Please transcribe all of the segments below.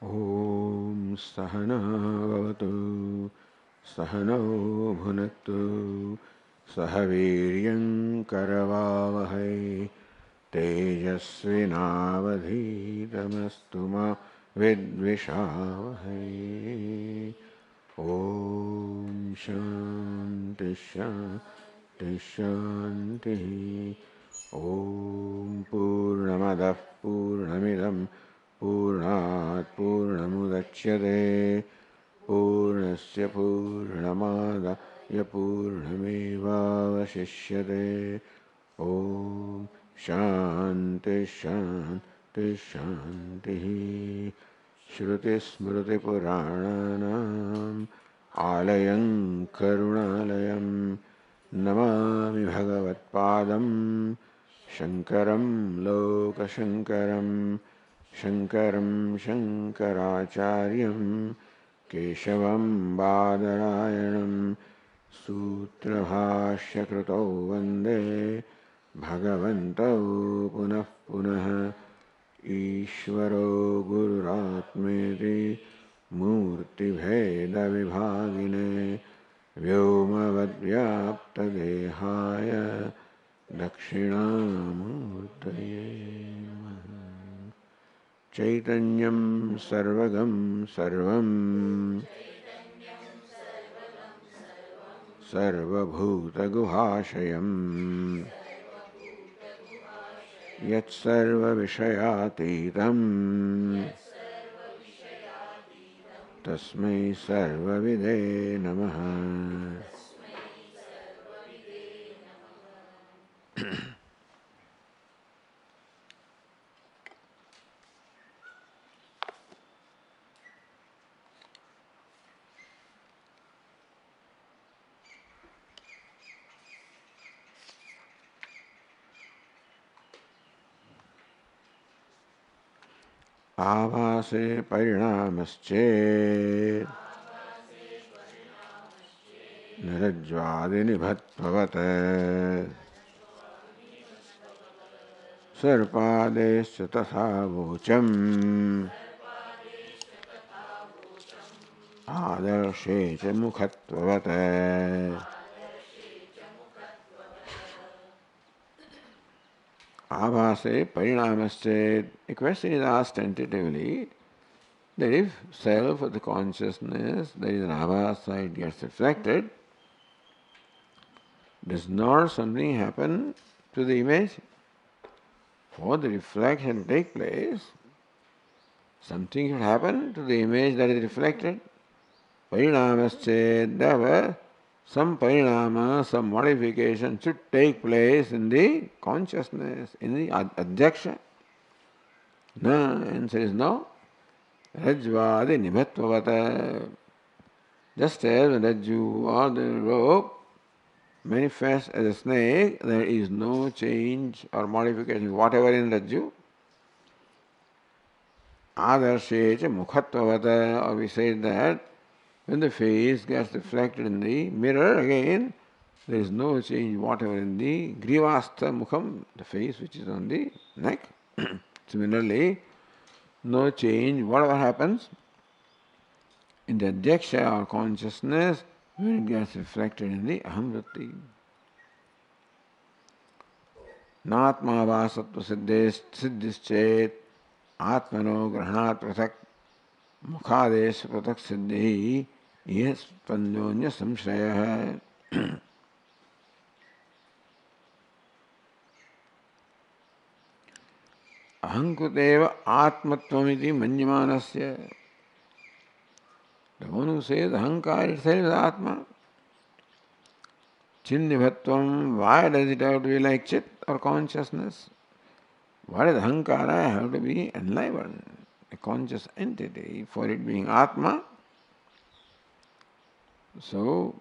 Om Sahana Vavatu Sahano Bhunatu Sahaviryam Karavavahai Tejasvinavadhitamastu ma Vidvishavahai. Om Shanti Shanti Shanti. Om Purnamadah Purnamidam Purnat Purnamudachyate Purnasya Purnamadaya Purnamevavashishyate. Om Shanti Shanti Shanti. Shruti Smriti Purananam Alayam Karunalayam Namami Bhagavatpadam Shankaram Lokashankaram Shankaram Shankaracharyam Keshavam Badarayanam Sutrabhashya Krito Vande Bhagavantau Punah Punah Ishvaro Gururatmeti Murti Bheda Vibhagine Vyomavadvyapta Dehaya Dakshinamurtaye Namaha. Chaitanyam Sarvagam Sarvam Sarvabhuta Guhashayam Yat Sarva Vishayatitam Tasmai Sarvavide Namaha. Avase parinamasche Narajvadinibhatpavate Sarpadesya tatha vocham Adarshe cha mukhatvavate. Avase parinamasche. A question is asked tentatively that if self or the consciousness, there is an avasa, it gets reflected, does not something happen to the image? For the reflection to take place, something should happen to the image that is reflected. Parinamasche, some parinama, some modification should take place in the consciousness, in the adhyaksha. No, answer is no. Rajvadi nibhatvavata. Just as the rajju or the rope manifests as a snake, there is no change or modification whatever in rajju. Adarshe cha mukhatvavata, or we say that when the face gets reflected in the mirror again, there is no change whatever in the grivastha mukham, the face which is on the neck. Similarly, no change whatever happens in the adhyaksha or consciousness when it gets reflected in the ahamvritti. Natma vasatva siddhischet atmano grahanat prathak mukhadesh prathak siddhi yes panyonya samshaya. Ahankuteva atmattvamiti manyamanasya. The one who says ahankar itself is atma. Chinnibhatvam, why does it have to be like chit or consciousness? Why does ahankara have to be enlivened, a conscious entity, for it being atma? So,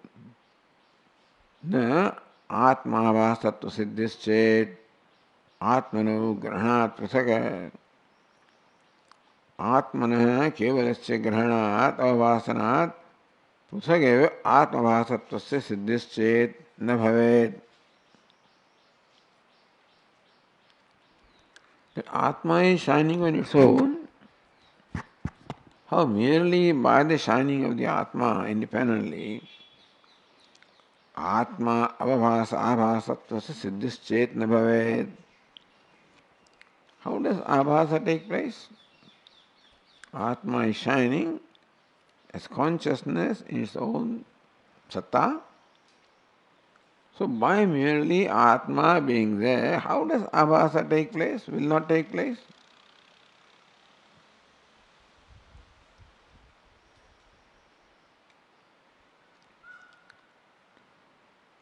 na atma vasattva siddhischet atmano grahanat prasaka. Atmanah kevalasya grahanat avasanaat prasageva atmavasattvasya siddhischet na bhavet. That Atma is shining on its own how merely by the shining of the Atma independently, Atma avabhasa abhasattvasa siddhischet na bhaved. How does abhasa take place? Atma is shining as consciousness in its own satta. So by merely Atma being there, how does abhasa take place? Will not take place.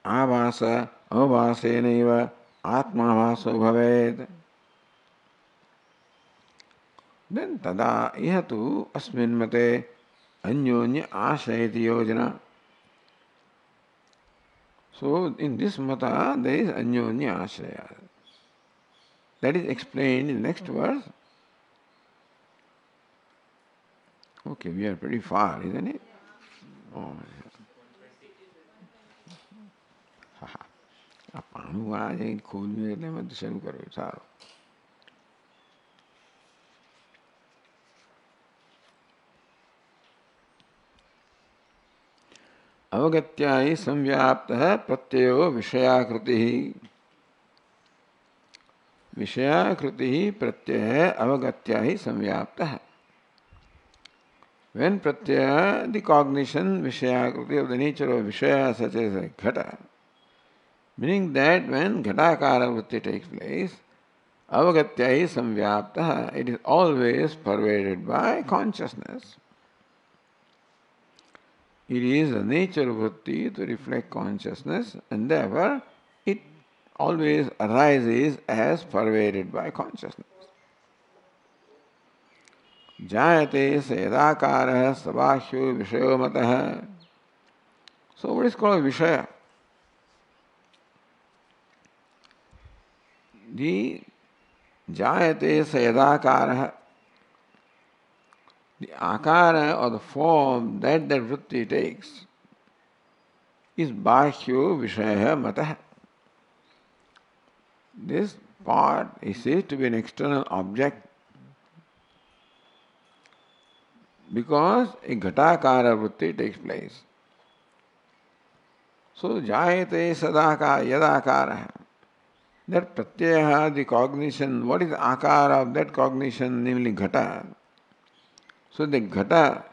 Abhasa avabhasenaiva atmabhaso bhaved. Then tada ihatu asmin mate anyonya ashayati yojana. So in this mata there is anyonya ashraya. That is explained in the next verse. Okay, we are pretty far, isn't it? Oh, આ પાણું આ ખોલ્યું એટલે મેં શરૂ કર્યું સારું. अवगत्या ही संव्याप्त है प्रत्ययो विषयाकृति ही. विषयाकृति ही प्रत्यय है, अवगत्या ही संव्याप्त है. When pratyaya, the cognition, vishayakriti of the nature of vishaya such as a ghata, meaning that when ghatakara vritti takes place, avagatya hi samvyaptaha, it is always pervaded by consciousness. It is the nature of vritti to reflect consciousness, and therefore it always arises as pervaded by consciousness. Jayate sedakarah sabahyo vishayo matah. So what is called vishaya? The jayate sedakarah, the akara or the form that vritti takes is bahyo vishaya matah. This part is said to be an external object because a ghatakara vritti takes place. So jayate sadaka yadakara, that pratyaya, the cognition, what is the akara of that cognition, namely ghata. So the ghata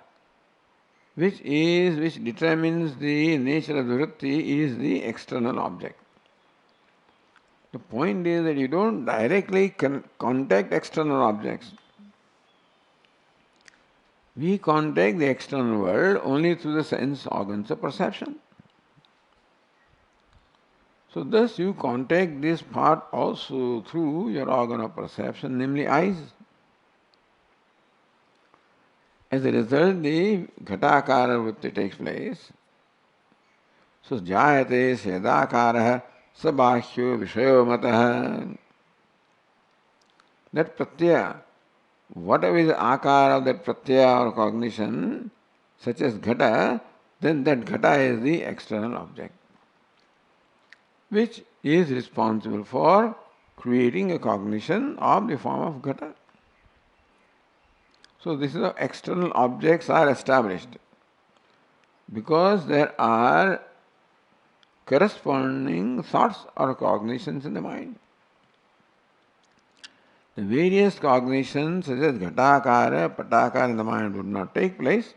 which determines the nature of the vritti is the external object. The point is that you don't directly contact external objects. We contact the external world only through the sense organs of perception. So thus you contact this part also through your organ of perception, namely eyes. As a result, the ghatakara vritti takes place. So jayate sedakarah sabahyo vishayo matah. That pratyaya, whatever is the akara of that pratyaya or cognition, such as ghata, then that ghata is the external object, which is responsible for creating a cognition of the form of ghata. So this is how external objects are established, because there are corresponding thoughts or cognitions in the mind. The various cognitions such as ghatakara, patakara in the mind would not take place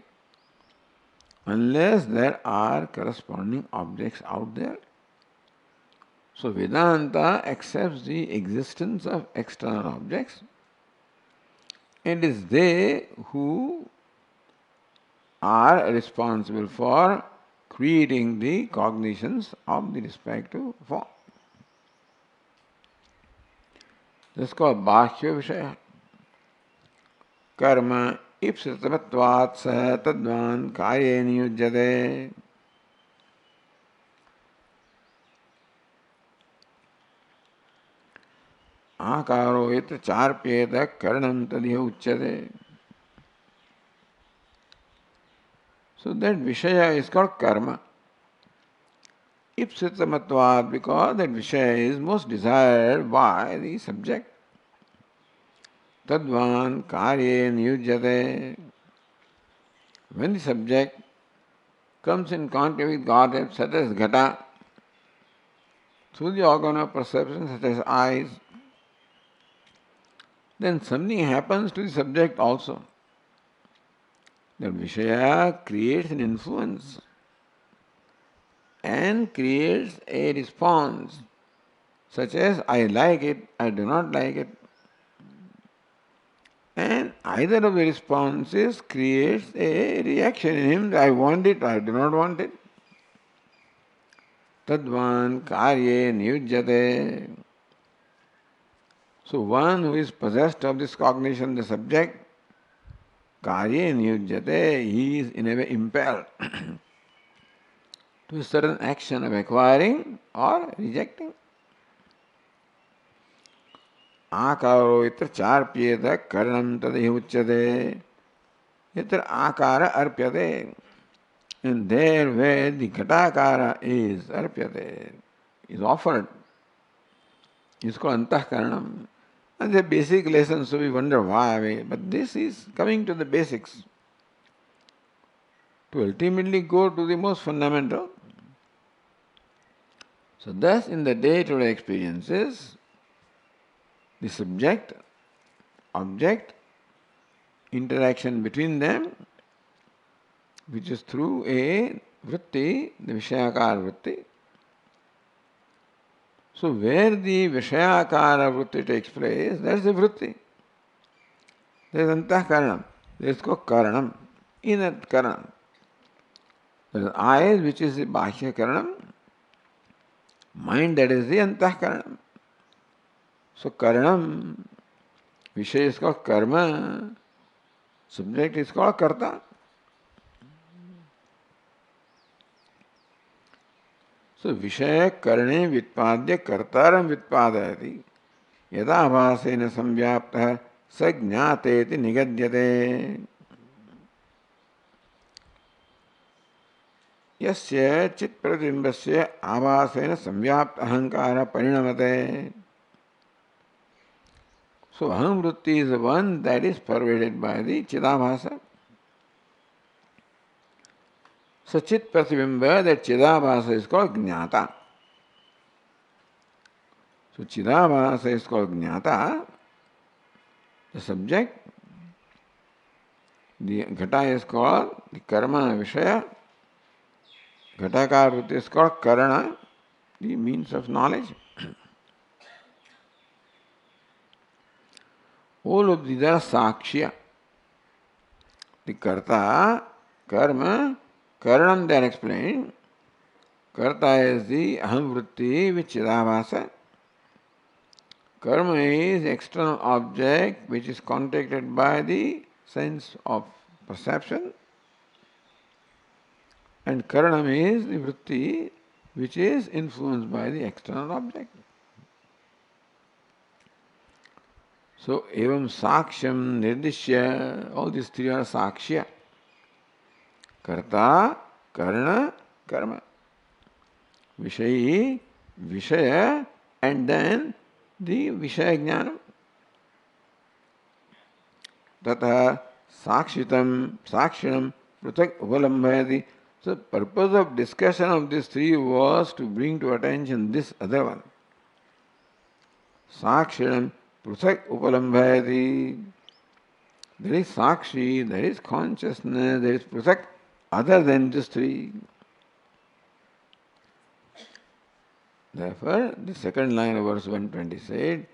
unless there are corresponding objects out there. So Vedanta accepts the existence of external objects, and it is they who are responsible for creating the cognitions of the respective form. This is called Bhashya Vishaya. Karma ipsitavatvat sah tadvan karye niyujyate. Akaro itra charpyeta karanam tadiha uchyate. So that Vishaya is called karma. Ipsitamatvat, because that Vishaya is most desired by the subject. Tadvan karye niyujyate. when the subject comes in contact with God, such as Ghata, through the organ of perception, such as eyes, then something happens to the subject also. The Vishaya creates an influence and creates a response, such as I like it, I do not like it. And either of the responses creates a reaction in him, I want it, I do not want it. Tadvan karye niyujyate. So one who is possessed of this cognition, the subject, karye niyujyate, he is in a way impelled to a certain action of acquiring or rejecting. Akaro itra charpyeta karanam tadhi uchyate. Itra akara arpyate. And there where the ghatakara is arpyate, is offered, is called antahkaranam. And the basic lesson, so we wonder why, but this is coming to the basics. To ultimately go to the most fundamental. So thus in the day-to-day experiences, the subject, object, interaction between them, which is through a vritti, the Vishayakara vritti. So where the Vishayakara vritti takes place, that's the vritti. There is antahkaranam, there is called karanam, inner karanam. There is eyes, which is the bahya karanam, mind, that is the antahkaranam. So karanam, Vishaya is called karma, subject is called karta. So Vishaya karne vitpadya kartaram vitpadayati yada bhasena samvyaptah sajñāteti nigadyate. Yasya chit pratibimbasya abhasena samvyapta ahankara parinamate. So aham vritti is the one that is pervaded by the chidabhasa. So chit pratibimba, that chidabhasa is called jnata. So chidabhasa is called jnata. The subject, the ghata is called the karma vishaya. Ghatakara vritti is called karana, the means of knowledge. All of these are sakshya. The karta, karma, karanam they are explained. Karta is the aham vritti with chidabhasa. Karma is external object which is contacted by the sense of perception. And karanam is the vritti which is influenced by the external object. So, evam sakshyam nirdishya, all these three are sakshya. Karta, karana, karma. Vishayi, vishaya, and then the vishaya jnanam. Tata sakshitam, sakshinam, pruthak upalambayati. So, the purpose of discussion of these three was to bring to attention this other one. Sakshinam, pruthak upalambayati. There is sakshi, there is consciousness, there is pruthak, other than these three. Therefore, the second line of verse 120 said,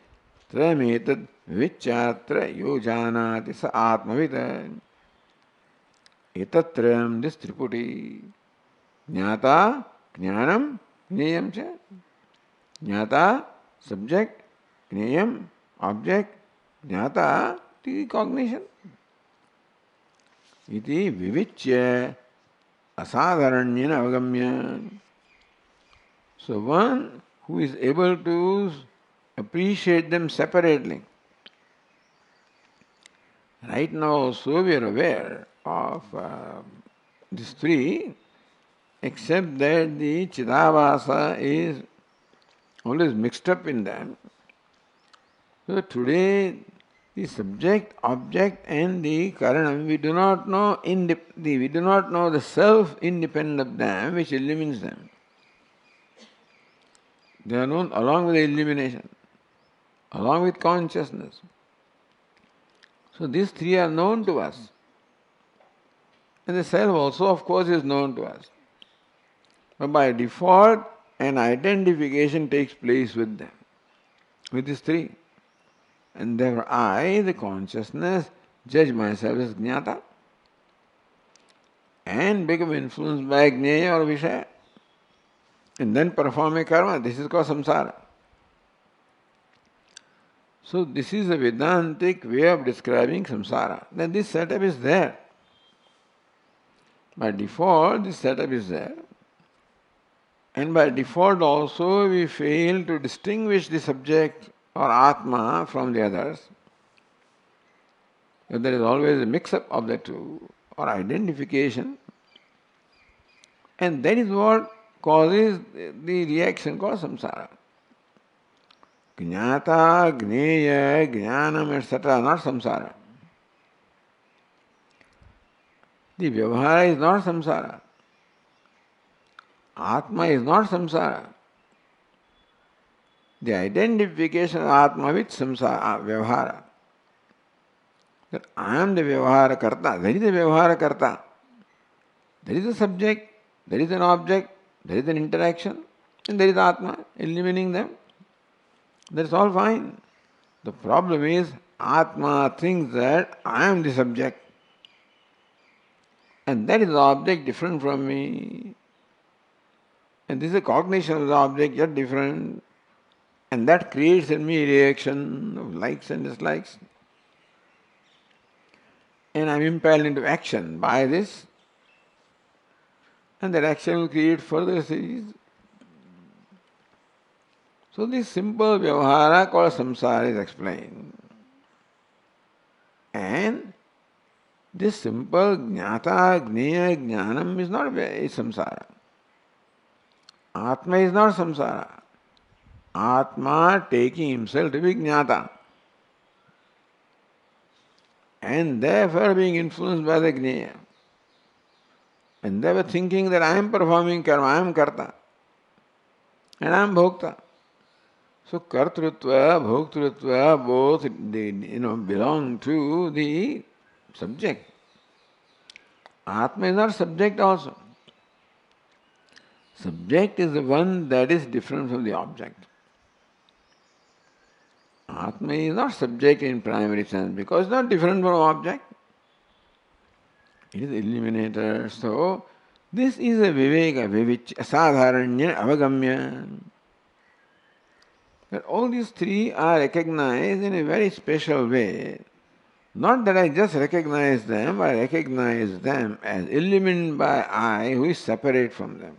Trametad vichatra yojanati sa atmavita. Etatrayam, this triputi. Jnata, jnanam, jneyam cha. Jnata, subject, jneyam, object, jnata, the cognition. Iti vivichya asadharanyana avagamya. So one who is able to appreciate them separately. Right now, so we are aware of these three, except that the chidabhasa is always mixed up in them. So today, The subject, object, and the karanam, we do not know we do not know the self independent of them, which illumines them. They are known along with the illumination, along with consciousness. So these three are known to us. And the self also, of course, is known to us. But by default, an identification takes place with them, with these three. And therefore I, the consciousness, judge myself as jnata and become influenced by jnaya or vishaya and then perform a karma. This is called samsara. So this is a Vedantic way of describing samsara. Then this setup is there. By default, this setup is there. And by default also, we fail to distinguish the subject or Atma from the others. There is always a mix-up of the two, or identification. And that is what causes the reaction called samsara. Jnata, Gneya, Jnanam, etc. not samsara. The Vyavahara is not samsara. Atma is not samsara. The identification of Atma with samsara, Vyavahara. That I am the Vyavahara Karta, that is the Vyavahara Karta. There is a subject, there is an object, there is an interaction, and there is Atma, illumining them. That's all fine. The problem is, Atma thinks that I am the subject, and that is the object different from me. And this is a cognition of the object yet different, and that creates in me a reaction of likes and dislikes. And I am impelled into action by this, and that action will create further series. So this simple vyavahara called samsara is explained. And this simple jnata, jneya, jnanam is not samsara. Atma is not samsara. Atma taking himself to be jnata. And therefore being influenced by the jneya. And therefore thinking that I am performing karma, I am karta. And I am bhokta. So kartrutva, bhoktrutva, both belong to the subject. Atma is not subject also. Subject is the one that is different from the object. Atma is not subject in primary sense because it's not different from object. It is illuminator. So this is a viveka, vivich, asadharanya, avagamya. That all these three are recognized in a very special way. Not that I just recognize them, I recognize them as illumined by I who is separate from them.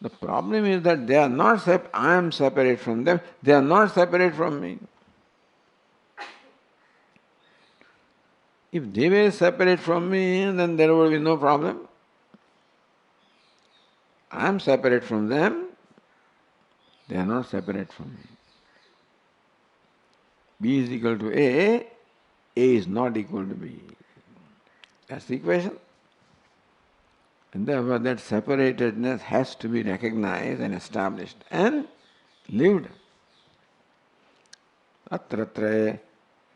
The problem is that they are not I am separate from them, they are not separate from me. If they were separate from me, then there would be no problem. I am separate from them, they are not separate from me. B is equal to A is not equal to B. That's the equation. And therefore that separatedness has to be recognized and established and lived. Atratre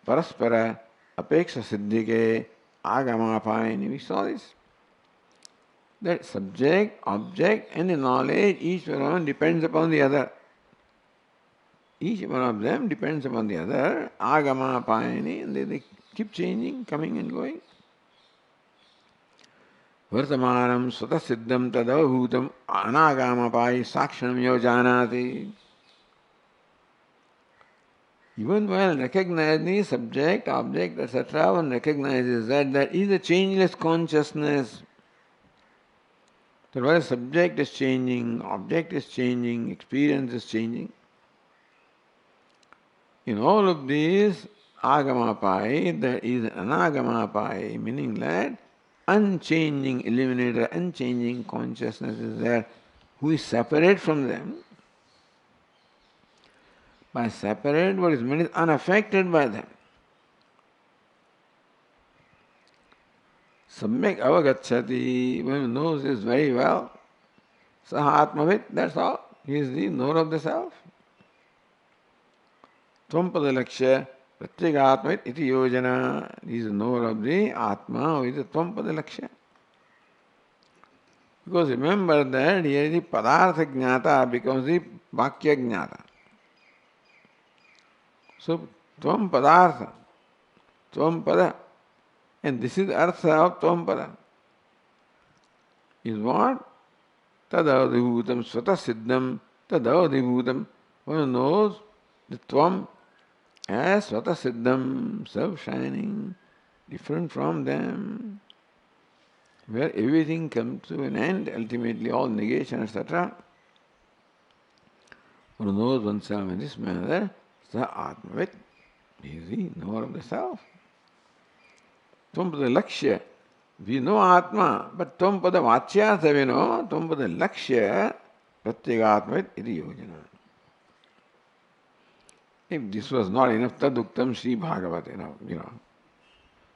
paraspara apeksha siddhike agamapayani. We saw this. That subject, object and the knowledge, each one depends upon the other. Each one of them depends upon the other. Agamapayani, and they keep changing, coming and going. Vartamanam svata siddham tadavabhutam anagamapayi sakshanam yojanati. Even while recognizing subject, object, etc., one recognizes that there is a changeless consciousness. That while subject is changing, object is changing, experience is changing. In all of these, agamapai, there is an anagamapai, meaning that unchanging illuminator, unchanging consciousness is there, who is separate from them. By separate, what is meant is unaffected by them. Samyak avagacchati, one who knows this very well. Saha atmavit, that's all. He is the knower of the self. Tvam lakshya pratyeka atmavit iti yojana. He is the knower of the Atma, who is the Tvam lakshya. Because remember that here the padartha jnata becomes the vakya jnata. So, Tvam padartha, Tvam pada, and this is the artha of Tvam pada. Is what? Tadavadibhutam swatasiddham, tadavadibhutam. One who knows the Tvam as swatasiddham, self-shining, different from them, where everything comes to an end, ultimately all negation, etc. One who knows oneself in this manner, sa atmavit, he is the knower of the self. Tvam lakshya, we know Atma, but Tvam pada vachyartha we know, Tvam pada lakshya, pratyeka atmavit iti yojana. If this was not enough, taduktam Sri Bhagavate, you know.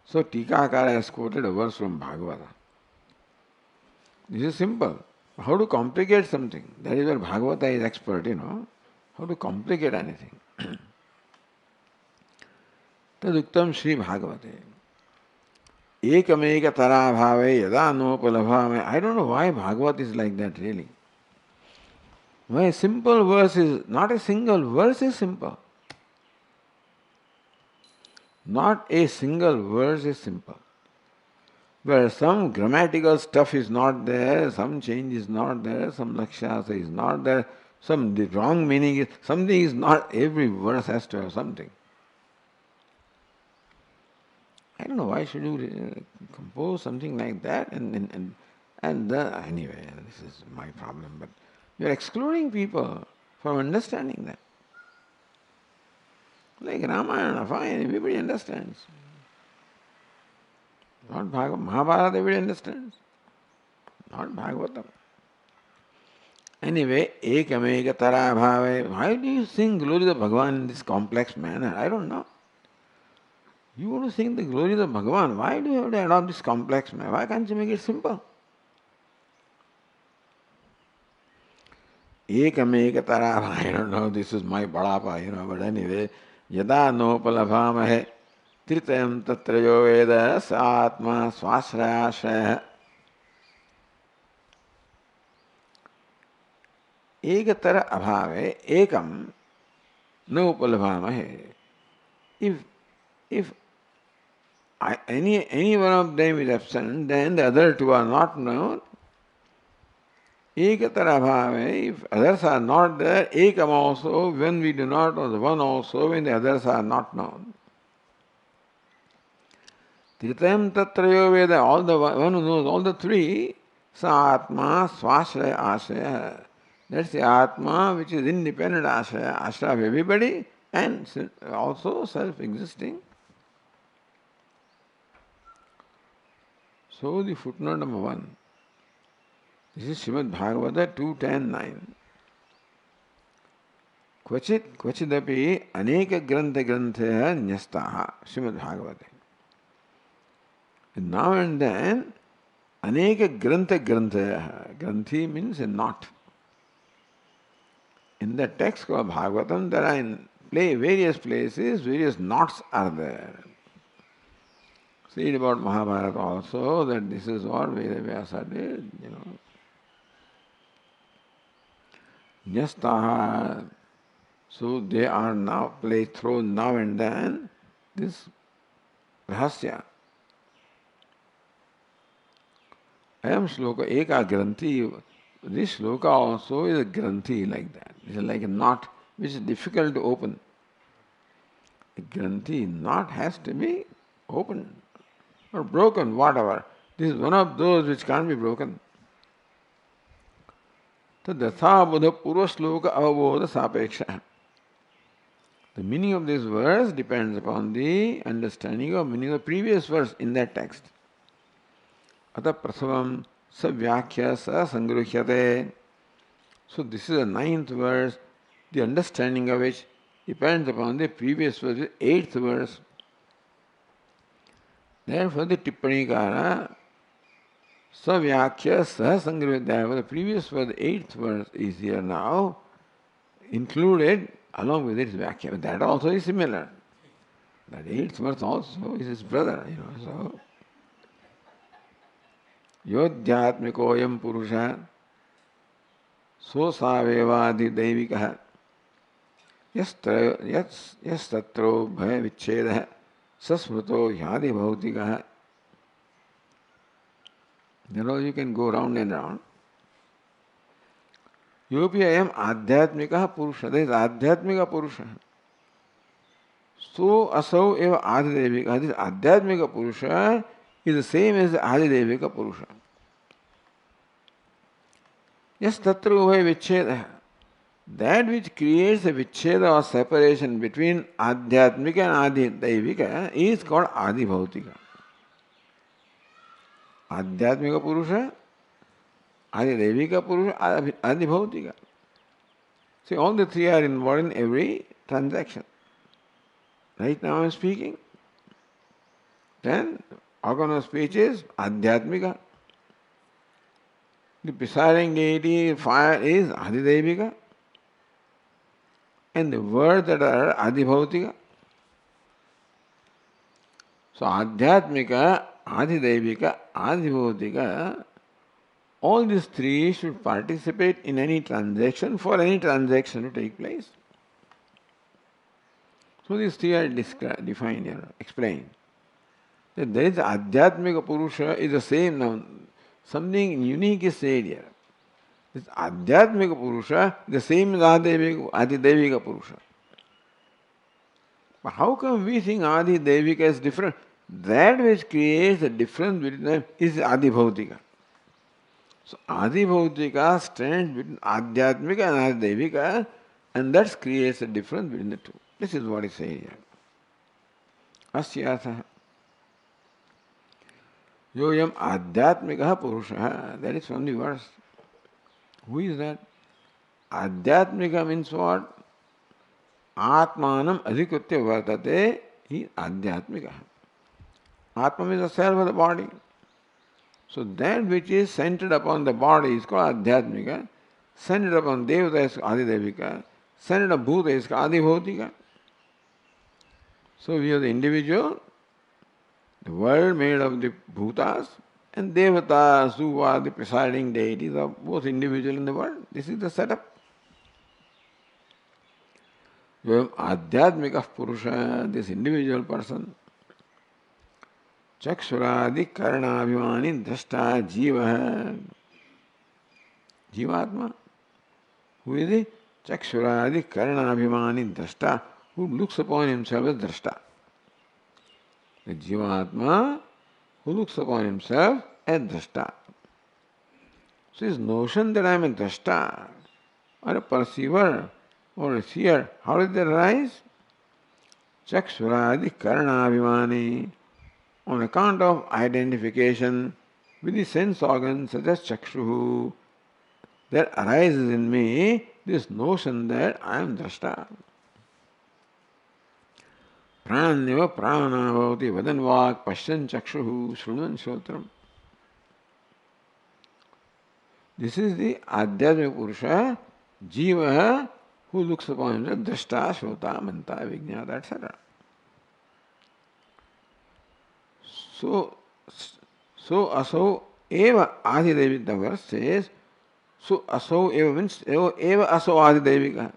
So Tikakara has quoted a verse from Bhagavata. This is simple. How to complicate something? That is where Bhagavata is expert, you know. How to complicate anything. Taduktam Sri Bhagavate. Ekameka tara bhave yada nopalabhave. I don't know why Bhagavat is like that really. Why a simple verse is, not a single verse is simple. Not a single verse is simple. Where some grammatical stuff is not there, some change is not there, some lakshasa is not there, some wrong meaning is, something is not, every verse has to have something. I don't know why should you compose something like that anyway, this is my problem, but you are excluding people from understanding that. Like Ramayana, fine, everybody understands. Not Bhagavatam. Mahabharata, everybody understands. Not Bhagavatam. Anyway, ekameka tara bhave. Why do you sing glory of Bhagavan in this complex manner? I don't know. You want to sing the glories of Bhagavan, why do you have to adopt this complex manner? Why can't you make it simple? Ekameka tara bhave. I don't know, this is my badapa, you know, but anyway, yada nopalabhamahe tritayam tatrayo veda sa atma swasrayashraya. Ekatara abhave ekam nopalabhamahe. If any one of them is absent, then the other two are not known. Ekatara bhave, if others are not there, ekam also, when we do not know the one also, when the others are not known. Tritayam tatrayo veda, all the one who knows all the three, sa atma swashraya ashraya. That's the atma which is independent ashraya, ashraya of everybody and also self-existing. So the footnote number 1. This is Srimad Bhagavata 2.10.9. Kvachidapi aneka grantha grantha nyastaha. Srimad Bhagavata. Now and then, aneka grantha grantha. Granthi means a knot. In the text of Bhagavatam, there are in various places, various knots are there. See about Mahabharata also, that this is what Vedavyasa did, you know. Nyastaha. So they are now thrown now and then this rahasya. Ayam shloka eka granthi. This shloka also is a granthi like that. It is like a knot which is difficult to open. A granthi knot has to be opened or broken, whatever. This is one of those which can't be broken. Tadatha buddha purva shloka avabodha sapeksha. The meaning of this verse depends upon the understanding of meaning of the previous verse in that text. Ata prasavam savyakhya sa sangruhyate. So this is the 9th verse, the understanding of which depends upon the previous verse, the 8th verse. Therefore, the Tippanikara, Savyakya Sahasangravidya, the previous verse, the 8th verse is here now, included along with its Vyakya. That also is similar. That 8th verse also is his brother, so. Yodhyatmikoyam Purusha, so savevadi Devikaha, yastatro bhaya vicheda, sasmruto yadi bhautikaha. You can go round and round. Yopiyayam adhyatmika purusha. There is adhyatmika purusha. So asau eva adidevika. This adhyatmika purusha is the same as the adidevika purusha. Yes, tatra ubhaya vicheda. That which creates a vicheda or separation between adhyatmika and adidevika is called adibhautika. Adhyatmika purusha, adidevika purusha, adibhautika. See, all the three are involved in every transaction. Right now I am speaking. Then organ of speech is adhyatmika. The presiding deity, fire, is adidevika. And the words that are adibhautika. So adhyatmika, adidevika, adibhautika, all these three should participate in any transaction for any transaction to take place. So these three are defined here, explained. That there is adhyatmika purusha is the same now. Something unique is said here. This adhyatmika purusha is the same as adidevika purusha. But how come we think adidevika is different? That which creates the difference between them is adibhautika. So adibhautika stands between adhyatmika and adidevika, and that creates a difference between the two. This is what is said here. Asyatha. Yoyam adhyatmika purusha. That is from the verse. Who is that? Adhyatmika means what? Atmanam adhikritya vartate. He is adhyatmika. Atma means the self of the body. So that which is centered upon the body is called adhyatmika. Centered upon devata is adidevika. Centered upon bhuta is called adibhautika. So we have the individual, the world made of the bhutas, and devatas who are the presiding deities of both individual in the world. This is the setup. Adhyatmika purusha, this individual person, chakshuradi karnabhimani drashta jiva, jivatma. Who is he? Chakshuradi karnabhimani drashta, who looks upon himself as drashta. The jivatma who looks upon himself as drashta. So his notion that I am a drashta, or a perceiver, or a seer, how did that arise? Chakshuradi karnabhimani, on account of identification with the sense organs such as chakshuhu, there arises in me this notion that I am drashta. Prananyava prana bhavati vadan vak pashyan chakshuhu shrunan shotram. This is the adhyatmika purusha, jiva, who looks upon himself, drashta, shrota, manta, vijnata, etc. So asau eva adidevika, the verse says, so asau eva means eva asau adidevika.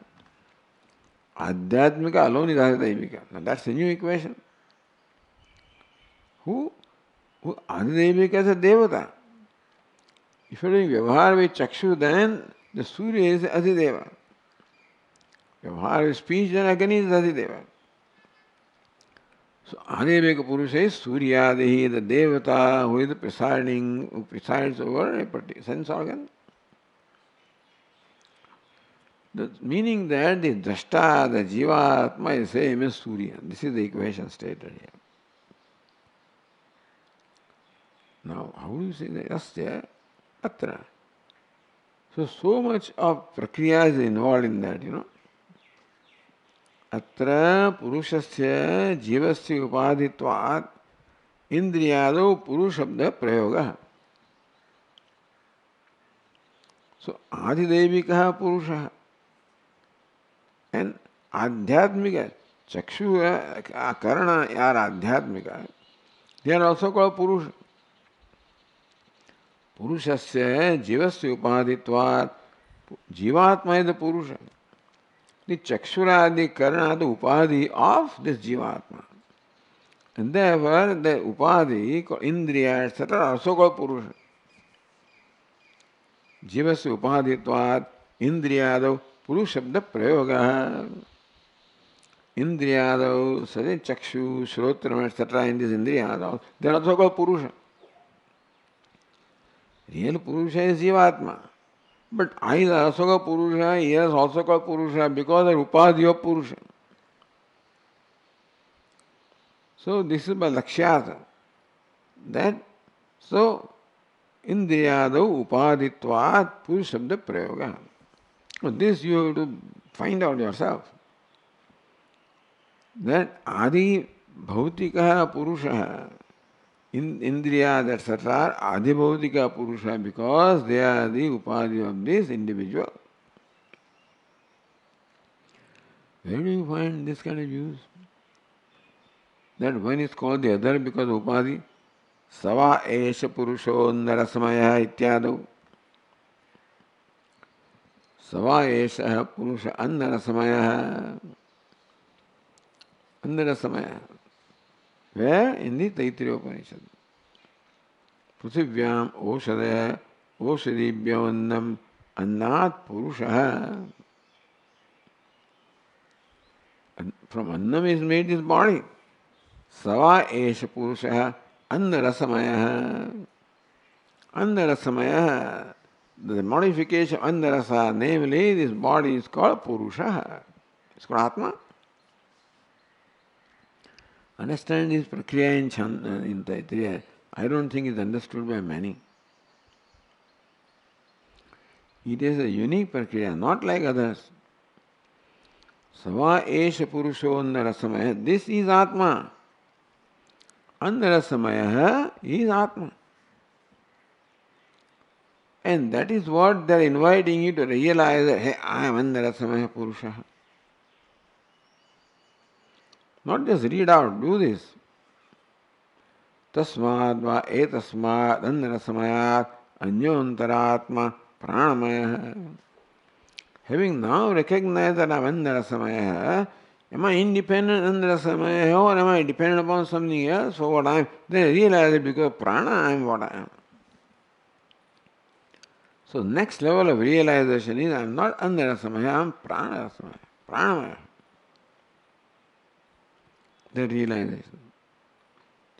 Adhyatmika alone is adidevika. Now that's a new equation. Who adidevika is a devata. If you are doing vyavahar with chakshu, then the Surya is adideva. Vyavahar with speech, then Agni is adideva. So adidevika purusha is Suryadehi, the devata who is the presiding, who presides over a particular sense organ. The meaning that the drashta, the jivatma is same as Surya. This is the equation stated here. Now, how do you say that? Asya atra. So much of prakriya is involved in that, Atra purushasya jivasya upadhitvat indriyado purushabda prayoga. So adidevika purusha and adhyatmika chakshu karana are adhyatmika. They are also called purusha. Purushasya jivasya upadhitvat. Jivatma is the purusha. The chakshura, the karana, the upadhi of this jivatma. And therefore the upadhi, indriya, etc. are also called purusha. Jivasya upadhitvat indriyadav purushabda prayoga. Indriyadav, such as chakshu, shrotram, etc. in this indriyadav, they are also called purusha. Real purusha is jivatma. But I is also called purusha, he is also called purusha because of upadhi of purusha. So this is by lakshyata. That so indriyadav upadhitvat purushabda prayoga. So this you have to find out yourself. That adi bhautika purusha, indriya, etc. are adi bhautika purusha because they are the upadhi of this individual. Where do you find this kind of use? That one is called the other because of upadhi. Sava esha purusho narasamaya ityadav. Sava esha purusha annarasamaya. Annarasamaya. Where? In the Taittiriya Upanishad. Pruthivyam oshadaya oshadibhyo annam annat purusha. From annam is made this body. Sava esha purusha annarasamaya. Annarasamaya. The modification of annarasa, namely this body is called purusha. It's called Atma. Understand this prakriya in Taittiriya. I don't think it's understood by many. It is a unique prakriya, not like others. Sava esha purusho annarasamaya. This is Atma. Annarasamaya is Atma. And that is what they are inviting you to realize that, hey, I am Annarasamaya Purusha. Not just read out, do this. Tasmad va etasmad annarasamayat anyantaratma pranamaya. Having now recognized that I am Annarasamaya, am I independent Annarasamaya or am I dependent upon something else for what I am? Then I realize that because prana I am what I am. So next level of realization is I am not Annarasamaya, I am Pranarasamaya. Pranamaya. That realization.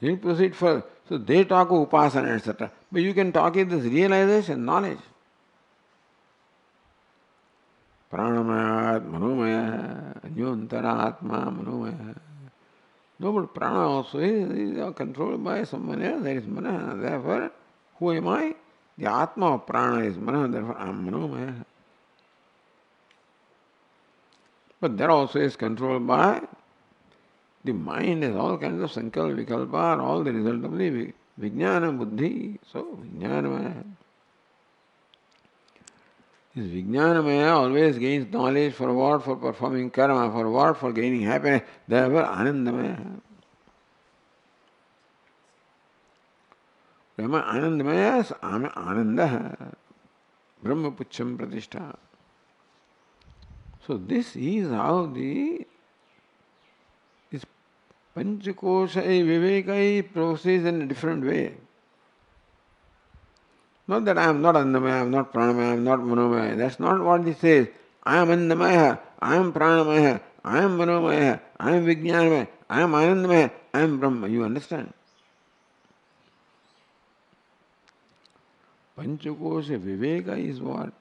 Then you proceed further. So they talk of upasana, etc. But you can talk in this realization, knowledge. Pranamaya, manomaya, anyantaratma, manomaya. No, but prana also is controlled by someone else, that is mana. Therefore, who am I? The Atma of prana is mana, therefore I am manomaya. But that also is controlled by the mind, has all kinds of sankalpa, vikalpa, are all the result of the vijnana buddhi. So, vijnanamaya. This vijnanamaya always gains knowledge for what? For performing karma, for what? For gaining happiness. Therefore, anandamaya. Brahma anandamaya, ananda. Brahma pucham pratishtha. So this is how this Panchakosha Viveka proceeds in a different way. Not that I am not Annamaya, I am not Pranamaya, I am not Manomaya. That's not what this says. I am Annamaya, I am Pranamaya, I am Manomaya, I am Vijnanamaya, I am Anandamaya, I am Brahma. You understand? Panchakosha Viveka is what?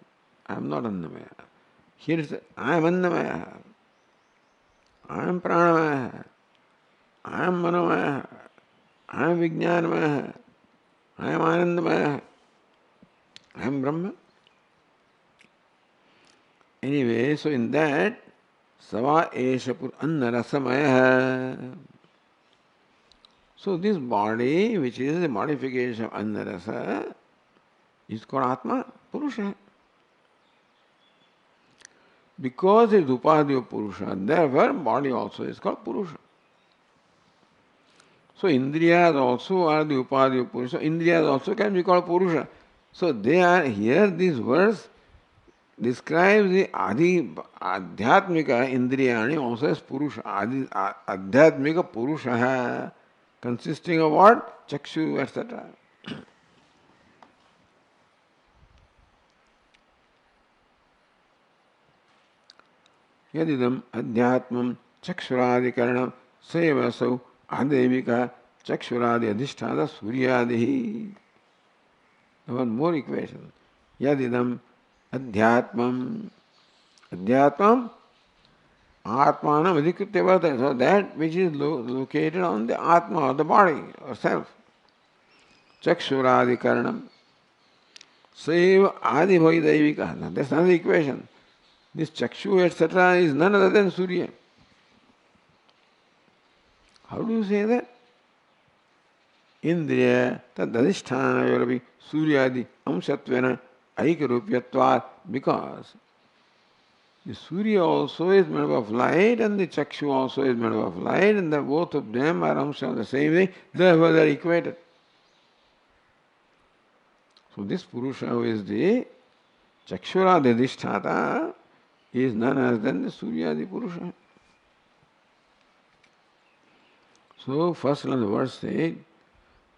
I am not Annamaya. Here is I am Annamaya, I am Pranamaya, I am Manomaya, I am Vijnanamaya, I am Anandamaya, I am Brahma. Anyway, so in that, Sava Eshapur Annarasamaya. So this body, which is a modification of Annarasa, is called Atma, Purusha. Because it is Upadhi of Purusha, therefore body also is called Purusha. So Indriyas also are the Upadhi of Purusha. Indriyas also can be called Purusha. So they are here, this verse describes the Adhyatmika Indriyani also as Purusha. Adhyatmika Purusha consisting of what? Chakshu, etc. Yadidam Adhyatmam Chakshuradikarnam Sevasau Adevika Chakshuradi Adhishthada Suryadihi. One more equation. Yadidam Adhyatmam. Adhyatmam Atmanam Adhikritya Vartaya. So that which is located on the Atma or the body or self. Chakshuradikarnam. Seva Adibhaidevika. That's another equation. This Chakshu etc. is none other than Surya. How do you say that? Indriya tadadhisthana yorabi Suryadi amsatvena aikarupyatvat, because the Surya also is made up of light and the Chakshu also is made up of light, and the both of them are amsa of the same thing, therefore they are equated. So this Purusha who is the Chakshuradi is none other than the Suryadi Purusha. So first line of the verse says,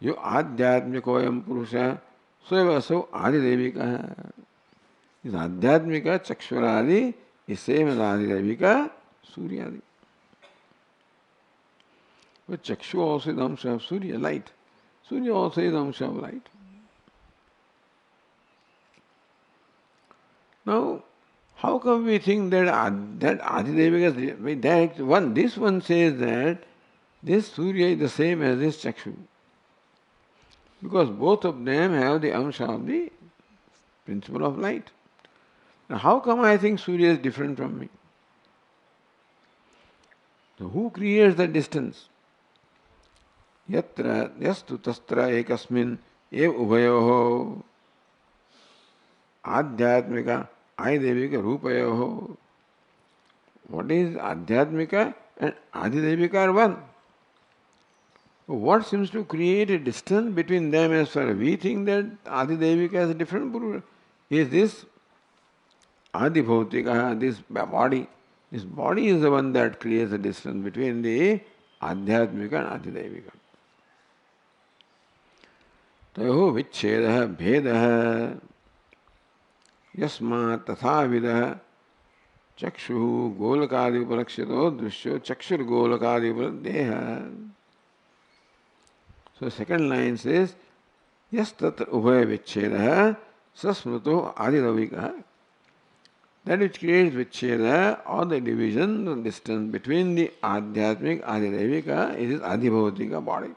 Yo Adhyatmikoyam Purusha Soeva So Adidevika. This Adhyatmika Chakshuradi is same as Adidevika Suryadi. But Chakshu also is the amsha of Surya, light. Surya also is the amsha of light. Now, how come we think that Adidevika is very direct? This one says that this Surya is the same as this Chakshu. Because both of them have the amsha of the principle of light. Now, how come I think Surya is different from me? So, who creates the distance? Yatra yastu tastra ekasmin ev ubhayoho adhyatmika adidevika rupayoho. What is adhyatmika and adidevika are one. What seems to create a distance between them as far as we think that Adidevika is a different Purusha? Is this Adibhautika, this body? This body is the one that creates a distance between the Adhyatmika and Adidevika. Tayoho vichchedaha bhedaha yasmat tathavidaha chakshuhu golakadi upalakshito drushyo chakshur golakadi upaladeha. So second line says, Yas tatra ubhaya vichchedaha sasmruto adidavika. That which creates vichcheda or the division, the distance between the adhyatmic adidavika is adhibhautika body.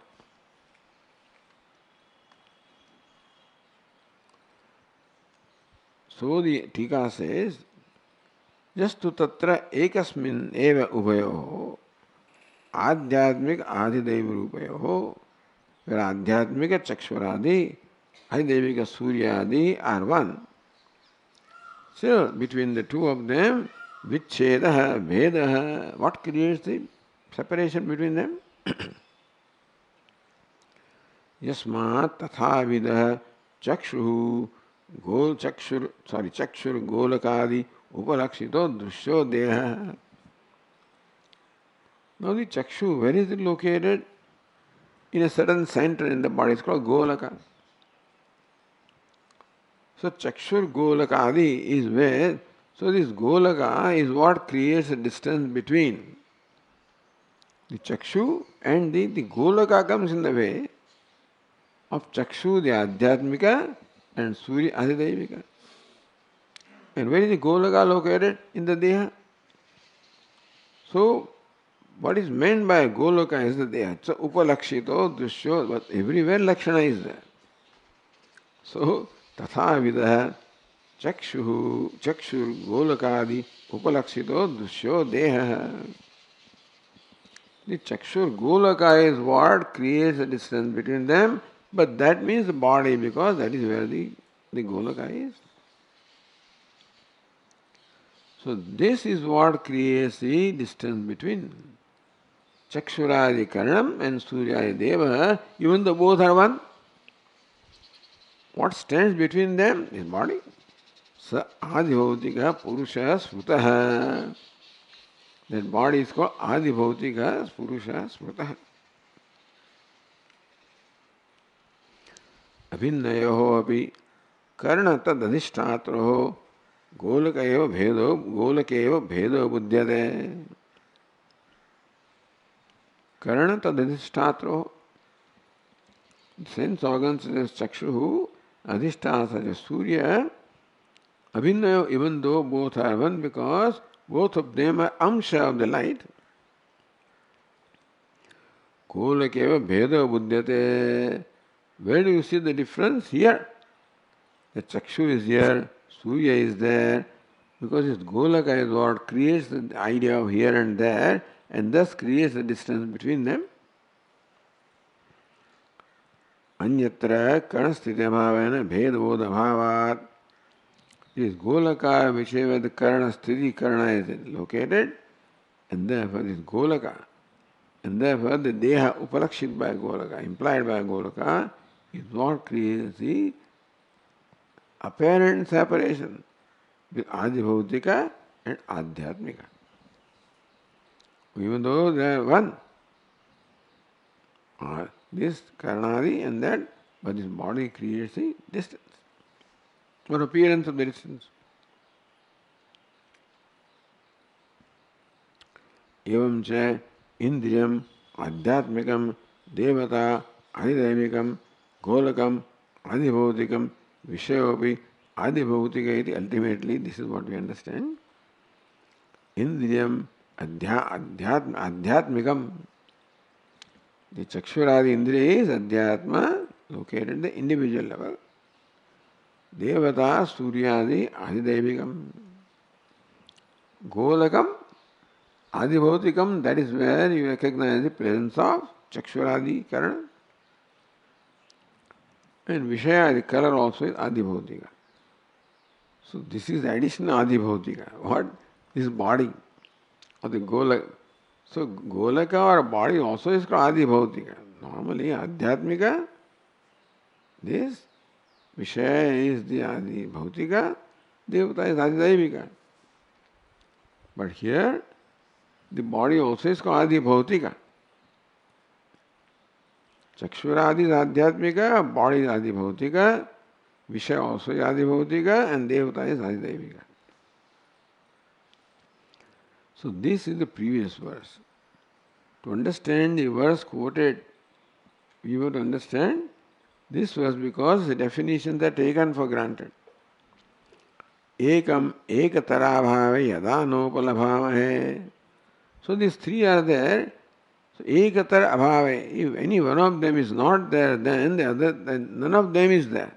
So the Tika says, Yastu tatra ekasmin eva ubhayoho adhyatmic adidaiva rupayoho. Where Adhyatmika Chakshuradi, Adivika Suryadi are one. So, between the two of them, Vichchedaha, Vedaha, what creates the separation between them? Yasmat Tathavidaha Chakshu Chakshur Golakadi Upalakshito Drushyo Deha. Now the Chakshu, where is it located? In a certain center in the body, it's called Golaka. So Chakshur Golakadi is where, so this Golaka is what creates a distance between the Chakshu and the Golaka comes in the way of Chakshu, the Adhyatmika, and Surya Adidevika. And where is the Golaka located? In the Deha. So, what is meant by Goloka is the Deha. So, Upalakshito, Drushyo, but everywhere Lakshana is there. So, Tatha Vidaha, Chakshuhu, Chakshur Golakadi Upalakshito Dushyo Deha. The Chakshur Golaka is what creates a distance between them, but that means the body because that is where the Golaka is. So this is what creates the distance between Chakshuradi Karanam and Suryadi Deva, even though both are one. What stands between them is body. Sa Adibhautika Purusha Smrutaha. That body is called Adibhautika Purusha Smrutaha. Abhinnayoho api karna tad adhishtatroho golaka eva bhedo buddhyate. Karna tad adhishtatroho. Sense organs as Chakshuhu, Adhisthana such as Surya, Abhinnayo, even though both are one, because both of them are amsha of the light. Golakeva bheda buddhyate. Where do you see the difference? Here. The Chakshu is here, Surya is there, because this Golaka is what creates the idea of here and there, and thus creates the distance between them. Anyatra Karnasthiti Bhavena Bhedavoda Bhavat. This Golaka, which is where the Karna Sthiti Karna is located, and therefore this Golaka, and therefore the Deha Upalakshit by Golaka, implied by Golaka, is what creates the apparent separation with Adibhautika and Adhyatmika. Even though they are one, this Karnadi and that, but this body creates the distance, or appearance of the distance. Evam cha Indriyam Adhyatmikam Devata Adidevikam Golakam Adibhautikam Vishayopi Adibhautika iti. Ultimately, this is what we understand. Indriyam Adhyatmikam. The Chakshuradi Indriya is Adhyatma, located at the individual level. Devata Suryadi Adidevikam. Golakam Adibhautikam, that is where you recognize the presence of Chakshuradi Karana. And Vishaya, the color also is Adibhautika. So this is the addition of Adibhautika. What? This body of the Golaka. So Golaka or body also is called Adibhautika. Normally Adhyatmika, this Vishaya is the Adibhautika, Devata is Adidevika. But here the body also is called Adibhautika. Chakshuradi is Adhyatmika, body is Adibhautika, Vishaya also is Adibhautika, and Devata is Adidevika. So this is the previous verse. To understand the verse quoted, we have to understand this verse because the definitions are taken for granted. Ekam ekatarabhave yada nopalabhavahe. So these three are there. So ekatar abhave, if any one of them is not there, then none of them is there.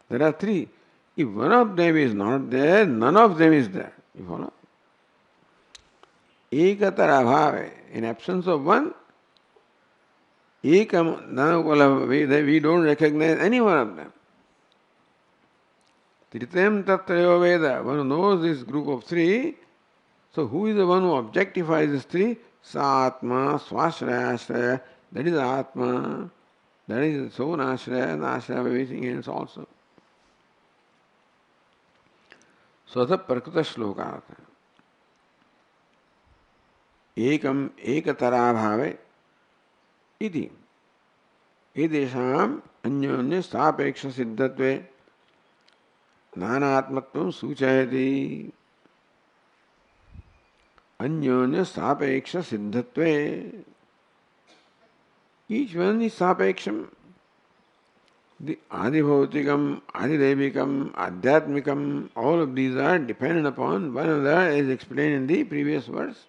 There are three. If one of them is not there, none of them is there. You follow? Ekatar abhave, in absence of one, ekam nanupalabhave, we don't recognize any one of them. Tritam tatrayo Veda, one who knows this group of three. So who is the one who objectifies this three? Sa Atma, Swashraya, that is Atma, that is so Nashraya, and Ashraya of everything else also. So the Prakruta Shloka. Ekam ekatarabhave iti. Edesham anyonya sapeksha siddhatve nanatmatvam suchayati. Anyonya sapeksha siddhatve. Each one is sapeksham. The Adibhautikam, Adidevikam, Adhyatmikam, all of these are dependent upon one another as explained in the previous verse.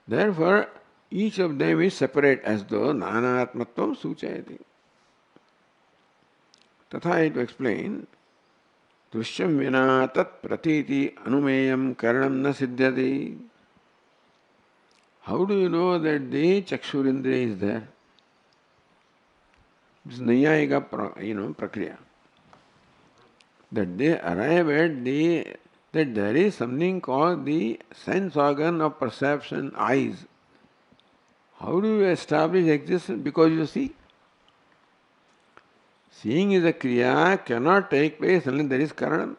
Therefore, each of them is separate as though nanatmatvam suchayati. Tatha to explain, Drishyam vina tat pratiti anumeyam karanam na siddhyati. How do you know that the Chakshurindriya is there? This Nayayika prakriya. That they arrive at that there is something called the sense organ of perception, eyes. How do you establish existence? Because you see. Seeing is a kriya, cannot take place unless there is karanam.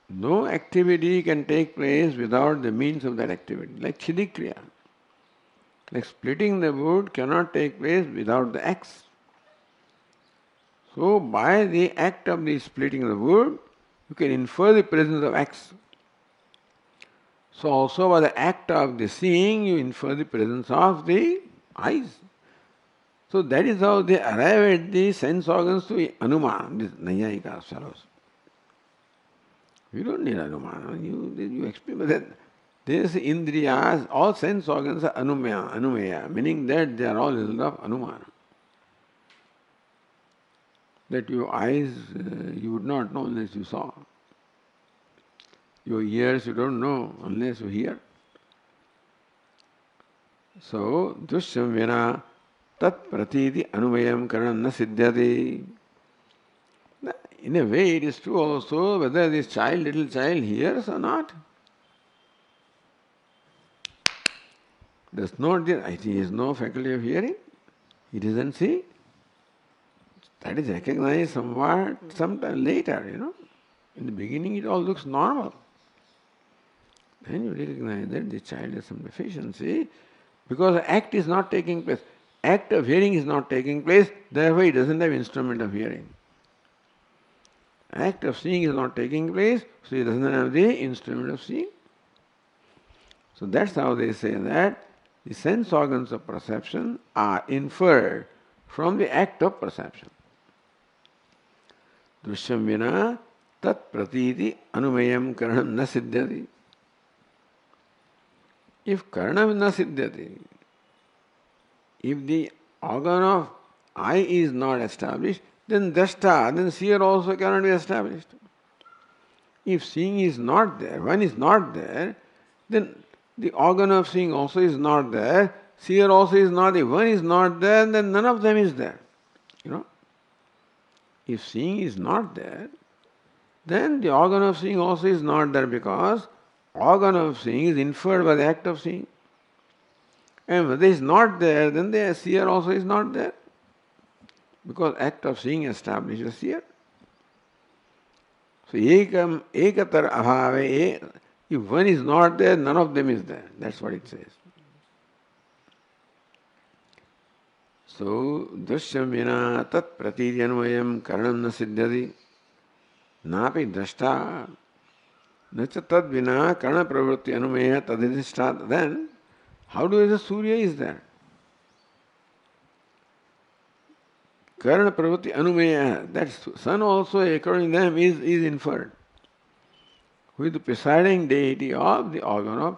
No activity can take place without the means of that activity. Like chidik kriya. Like splitting the wood cannot take place without the axe. So by the act of the splitting of the wood, you can infer the presence of axe. So also by the act of the seeing, you infer the presence of the eyes. So that is how they arrive at the sense organs to Anumana, these Nayayika fellows. You don't need Anumana. You experiment that these Indriyas, all sense organs are Anumeya, meaning that they are all result of Anumana. That your eyes, you would not know unless you saw. Your ears, you don't know unless you hear. So, Dushyam vina tat pratiti anumayam karanam na siddhyati. In a way, it is true also whether this little child hears or not. Does not, he has no faculty of hearing. He doesn't see. That is recognized sometime later, In the beginning, it all looks normal. Then you recognize that the child has some deficiency because the act is not taking place. Act of hearing is not taking place, therefore he doesn't have instrument of hearing. Act of seeing is not taking place, so he doesn't have the instrument of seeing. So that's how they say that the sense organs of perception are inferred from the act of perception. Drishyam vina tat pratiti anumayam karanam na siddhyati. If karanam na siddhyati, if the organ of eye is not established, then drashta, then seer also cannot be established. If seeing is not there, one is not there, then the organ of seeing also is not there, seer also is not there. If one is not there, then none of them is there. If seeing is not there, then the organ of seeing also is not there because organ of seeing is inferred by the act of seeing. And whether it is not there, then the seer also is not there. Because act of seeing establishes seer. So ekatar abhave, if one is not there, none of them is there. That's what it says. So, drishyam vina tat pratiti anuvayam karanam na siddhyati napi drashta nacha tad vina karana pravritti anumeya tadidishtat. Then, how do you say Surya is there? Karana pravritti anumeya, that sun also according to them is inferred. Who is the presiding deity of the organ of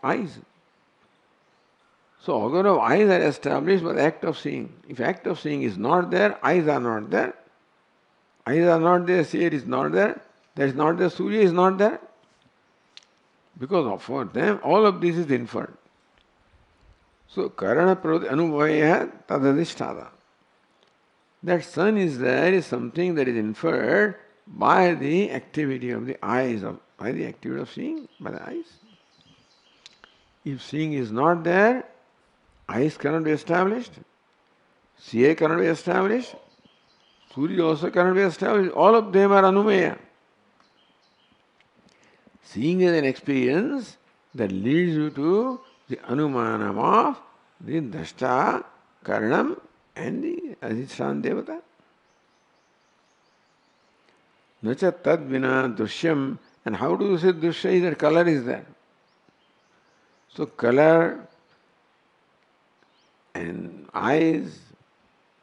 eyes. So organ of eyes are established by the act of seeing. If act of seeing is not there, eyes are not there. Eyes are not there, seer is not there. That is not there, Surya is not there. Because for them, all of this is inferred. So karana pravritti anubhaya tadadishtada. That sun is there is something that is inferred by the activity of the eyes, by the activity of seeing, by the eyes. If seeing is not there, eyes cannot be established, seer cannot be established, Surya also cannot be established. All of them are anumeya. Seeing is an experience that leads you to the anumanam of the drashta, karanam, and the adhishthana devata. Nacha tad vina dushyam. And how do you say dushya is that color is there? So color and eyes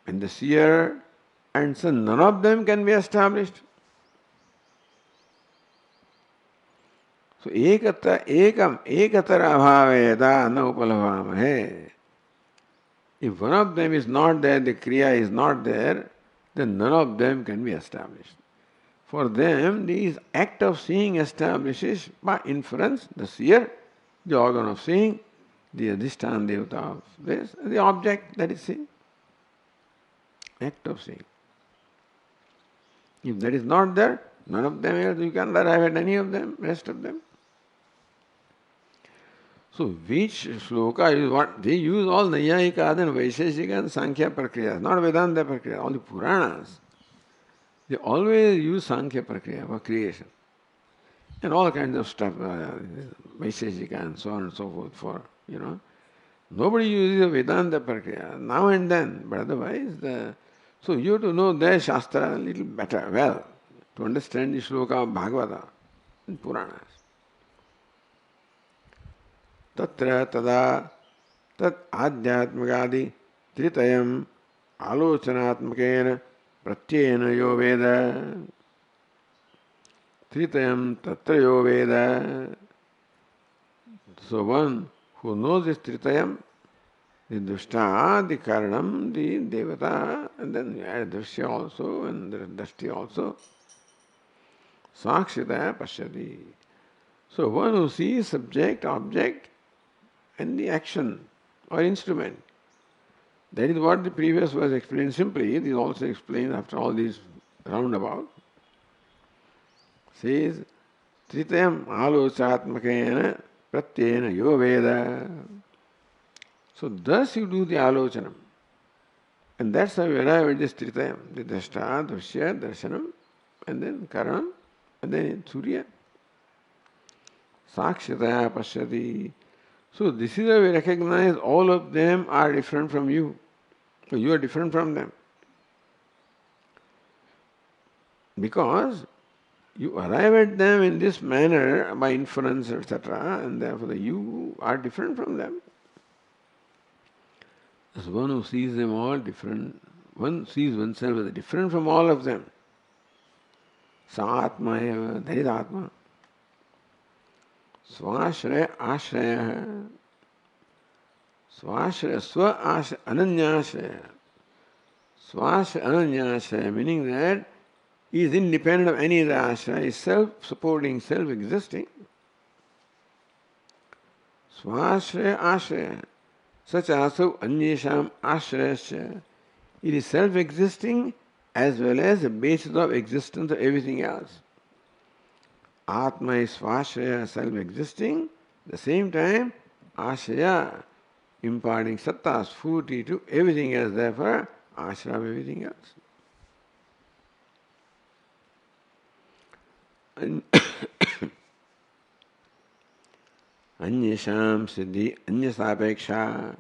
and the seer and so none of them can be established. So ekatara abhaveda na upalabhamahe. If one of them is not there, the kriya is not there, then none of them can be established. For them, this act of seeing establishes by inference the seer, the organ of seeing, the adhisthana devata of this, the object that is seen. Act of seeing. If that is not there, none of them, you can't arrive at any of them, rest of them. So which shloka is what? They use all Nayayika and Vaisheshika and Sankhya Prakriyas, not Vedanta Prakriyas, all the Puranas. They always use Sankhya Prakriya for creation. And all kinds of stuff, Vaisheshika and so on and so forth for, Nobody uses a Vedanta Prakriya, now and then, but otherwise, so you have to know their Shastra a little better, well, to understand the shloka of Bhagavata and Puranas. Tatra tada tat adhyatmakadi tritayam alocanatmakena pratyena yo veda tritayam tatra yo veda. So one who knows this tritayam, the dushta, the karanam, the devata, and then you add drishya also, and the dashti also, sakshita pashyati. So one who sees subject, object, and the action or instrument. That is what the previous verse explained simply. It is also explained after all these roundabout. Says, Tritayam alochatmakena pratyena yo veda. So thus you do the alochanam. And that's how you arrive at this Tritayam. The Drashta, Drishya, Darshanam, and then Karanam, and then Surya. Sakshitaya pashyati. So this is how we recognize all of them are different from you. So you are different from them. Because you arrive at them in this manner by inference, etc., and therefore you are different from them. As one who sees them all different, one sees oneself as different from all of them. Sa Atma eva, that is Atma. Swashraya ashraya. Swashraya swa ashraya ananyashraya. Swashraya ananyashraya, meaning that he is independent of any other ashraya, is self-supporting, self-existing. Swashraya ashraya. Such also anyesham ashrayasya. It is self-existing as well as the basis of existence of everything else. Atma is svashraya, self-existing, at the same time, ashraya, imparting satta, sphuti to everything else, therefore, ashraya of everything else. Anyesham siddhi anyasapeksha.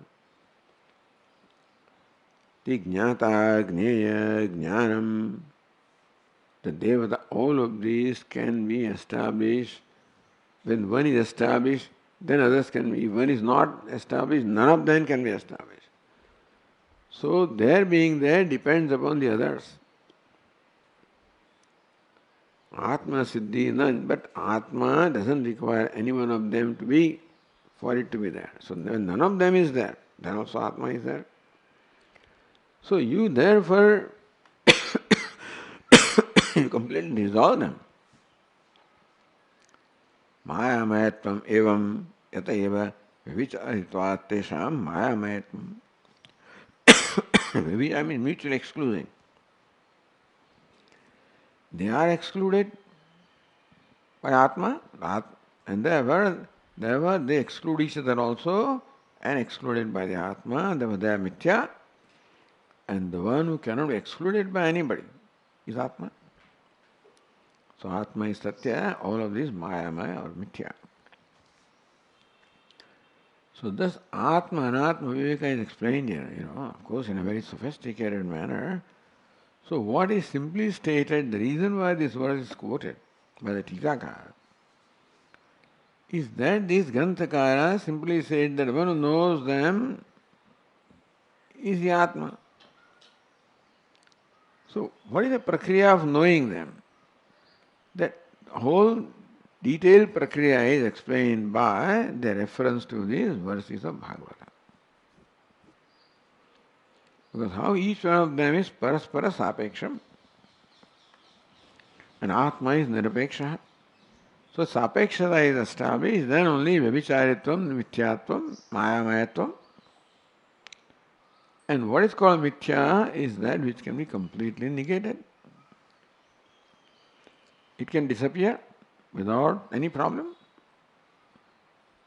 The jnata, jnaya, jnanam. The devata, all of these can be established. When one is established, then others can be. If one is not established, none of them can be established. So their being there depends upon the others. Atma siddhi none, but Atma doesn't require any one of them to be, for it to be there. So when none of them is there, then also Atma is there. So you therefore you completely dissolve them. Mayamayatvam evam yata eva vicharitvat tesham mayamayatvam. I mean mutually excluding. They are excluded by Atma, and therefore they exclude each other also, and excluded by the Atma, therefore they are mithya, and the one who cannot be excluded by anybody is Atma. So Atma is Satya, all of this Maya or Mithya. So thus Atma and Atma Viveka is explained here, of course in a very sophisticated manner. So what is simply stated, the reason why this verse is quoted by the Tikakara, is that this Granthakara simply said that one who knows them is the Atma. So what is the prakriya of knowing them? That whole detailed prakriya is explained by the reference to these verses of Bhagavata. Because how each one of them is paraspara sapeksham and Atma is nirapeksha. So sapekshata is established, then only vyavicharitvam, mithyatvam, mayamayatvam. And what is called mithya is that which can be completely negated. It can disappear without any problem.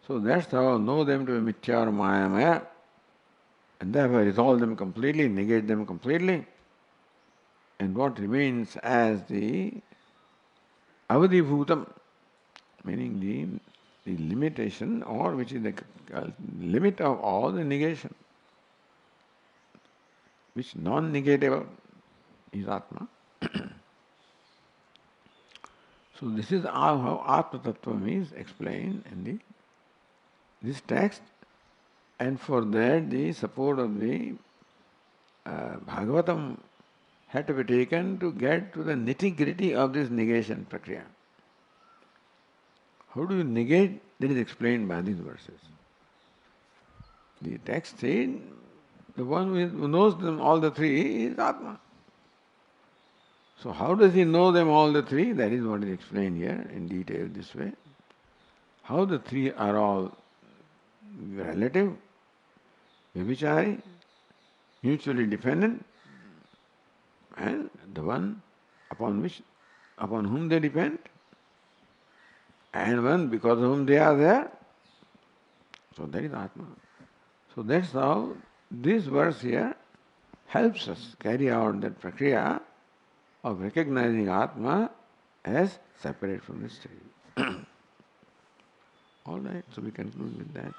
So that's how know them to be mithya or maya, and therefore resolve them completely, negate them completely. And what remains as the avadibhutam, meaning the limitation, or which is the limit of all the negation, which non-negatable is Atma. So this is how Atma Tattvam is explained in this text, and for that the support of the Bhagavatam had to be taken to get to the nitty-gritty of this negation prakriya. How do you negate? That is explained by these verses. The text said, the one who knows them all the three is Atma. So how does he know them all the three? That is what is explained here in detail this way. How the three are all relative, vyabhichari, mutually dependent, and the one upon whom they depend, and one because of whom they are there. So that is Atma. So that's how this verse here helps us carry out that prakriya of recognizing Atma as separate from this three. All right, so we conclude with that.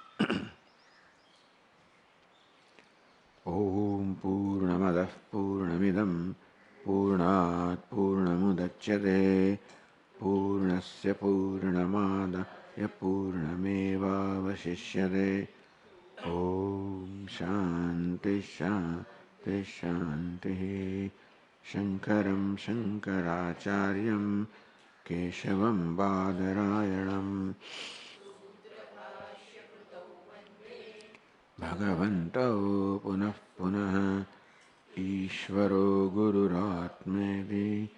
Om Purnamadah Purnamidam Purnat Purnamudachyate Purnasya Purnamadaya Purnameva Vashishyate. Om Shanti Shanti Shanti. Shankaram Shankaracharyam Keshavam Badarayanam Bhagavanto Punah Punah Ishvaro Gururatmedi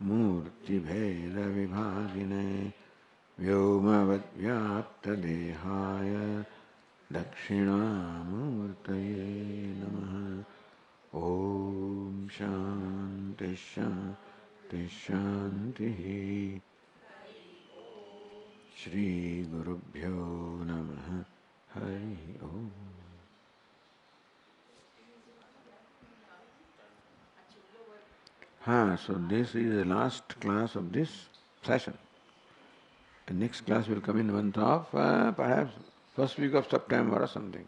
Murti Bheda Vibhagine Vyomavad Vyapta Dehaya Dakshinamurtaye Namaha. Om Shanti Shanti Shanti. Shri Gurubhyo Namaha. Hari Om. So this is the last class of this session. The next class will come in the month of perhaps first week of September or something.